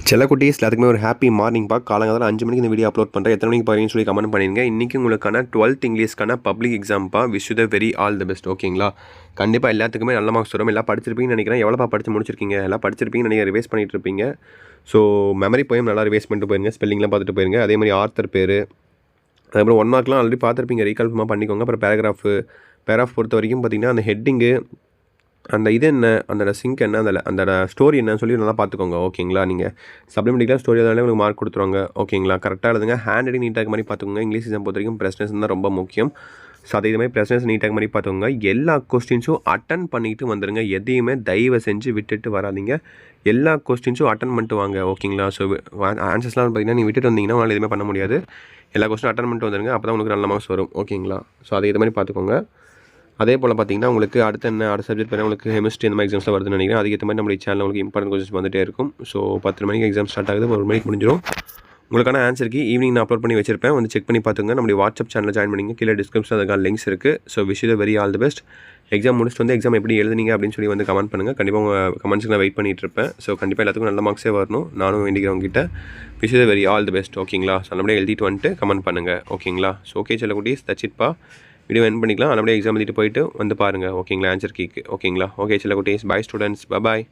செல்லக்குட்டீஸ் எல்லாத்துக்குமே ஒரு happy morning காலங்காலம் 5 மணிக்கு இந்த வீடியோ அப்லோட் பண்ணுறேன். எத்தனை மணிக்கு பாருங்கன்னு சொல்லி கமெண்ட் பண்ணிடுங்க. இன்றைக்கி உங்களுக்கான 12th இங்கிலீஷ்க்கான பப்ளிக் எக்ஸாம்ப்பா. Wish you the very all the best. ஓகேங்களா? கண்டிப்பாக எல்லாத்துக்குமே நல்ல மார்க்ஸ் வரும். எல்லாம் படிச்சிருப்பீங்கன்னு நினைக்கிறேன். எவ்வளோப்பா படித்து முடிச்சிருக்கீங்க? எல்லாம் படிச்சிருப்பீங்கன்னு நினைக்கிறேன். ரிவைஸ் பண்ணிட்டு இருப்பீங்க. ஸோ மெமரி போயும் நல்லா ரிவைஸ் பண்ணிட்டு போயிருங்க. ஸ்பெல்லிங்லாம் பார்த்துட்டு போயிருங்க. அதே மாதிரி ஆர்த்தர் பேர், அதுக்கப்புறம் 1 மார்க்லாம் ஆல்ரெடி பார்த்துருப்பீங்க. ரீகால்ஃபுல்லாக பண்ணிக்கோங்க. அப்புறம் பேராகிராஃப் பொறுத்த வரைக்கும் பார்த்தீங்கன்னா அந்த ஹெட்டிங்கு, அந்த இது என்ன, அந்த சிங்க் என்ன, அந்த ஸ்டோரி என்னன்னு சொல்லி நல்லா பார்த்துக்கோங்க. ஓகேங்களா? நீங்கள் சப்ளிமெண்ட்ரிக்கெலாம் ஸ்டோரி எதாலே உங்களுக்கு மார்க் கொடுத்துருவாங்க. ஓகேங்களா? கரெக்டாக எழுதுங்க. ஹேண்ட் ரைட்டிங் நீட்டாக மாதிரி பார்த்துக்கோங்க. இங்கிலீஷ் எக்ஸாம் பொறுத்த வரைக்கும் ப்ரெசன்டேஷன் தான் ரொம்ப முக்கியம். ஸோ அதே மாதிரி ப்ரெசன்டேஷன் நீட்டாக மாதிரி பார்த்துக்கோங்க. எல்லா கொஸ்டின்ஸும் அட்டன் பண்ணிட்டு வந்துடுங்க. எதையுமே தயவு செஞ்சு விட்டுட்டு வராதிங்க. எல்லா கொஸ்டின்ஸும் அட்டன் பண்ணிட்டு வாங்க. ஓகேங்களா? ஸோ ஆன்சர்ஸ்லாம் பார்த்தீங்கன்னா நீங்கள் விட்டுட்டு வந்தீங்கன்னா உங்களால் எதுவுமே பண்ண முடியாது. எல்லா கொஸ்டினும் அட்டன் பண்ணிட்டு வந்துடுங்க. அப்போ தான் உங்களுக்கு நல்ல மார்க்ஸ் வரும். ஓகேங்களா? ஸோ அதை இது மாதிரி பார்த்துக்கோங்க. அதே போல் பார்த்தீங்கன்னா உங்களுக்கு அடுத்த சப்ஜெக்ட் பார்த்தீங்கன்னா உங்களுக்கு கெமிஸ்ட்ரி இந்த மாதிரி எக்ஸாம்ஸில் வருதுன்னு நினைக்கிறேன். அதுக்கேற்ற மாதிரி நம்மளுடைய சேனல் உங்களுக்கு இம்பார்ட்டன்ட் கொஸ்டின்ஸ் வந்துட்டே இருக்கும். ஸோ 10 மணிக்கு எக்ஸாம் ஸ்டார்ட் ஆகுது. 1 மணிக்கு முடிஞ்சிடும். உங்களுக்கான ஆன்சருக்கு ஈவினிங் நான் அப்லோட் பண்ணி வச்சிருப்பேன். வந்து செக் பண்ணி பார்த்துங்க. நம்மளுடைய வாட்ஸ்அப் சேனலில் ஜாயின் பண்ணிங்க. கீழே டிஸ்கிரிப்ஷனில் அதுக்கான லிங்க்ஸ் இருக்குது. So wish you the very all the best. Exam முடிச்சுட்டு வந்து எக்ஸாம் எப்படி எழுதுனீங்க அப்படின்னு சொல்லி வந்து கமெண்ட் பண்ணுங்கள். கண்டிப்பாக உங்கள் கமெண்ட்ஸுக்கு நான் வெயிட் பண்ணிட்டு இருப்பேன். ஸோ கண்டிப்பாக எல்லாத்துக்கும் நல்ல மார்க்ஸே வரணும். நானும் வேண்டிக்கிறவங்ககிட்ட wish you the very all the best. ஓகேங்களா? ஸோ நல்லபடியாக எழுதிட்டு வந்துட்டு கமெண்ட் பண்ணுங்கள். ஓகேங்களா? ஸோ ஓகே செல்லக்குட்டீஸ், தச்சிட்பா. வீடியோ என் பண்ணிக்கலாம். நல்லபடியாக எக்ஸாம் எழுதிட்டு போயிட்டு வந்து பாருங்கள். ஓகேங்களா? ஆன்சர் கீக்கு. ஓகேங்களா? ஓகே செல்லக்குட்டீஸ், பாய் ஸ்டூடெண்ட்ஸ், பாய்.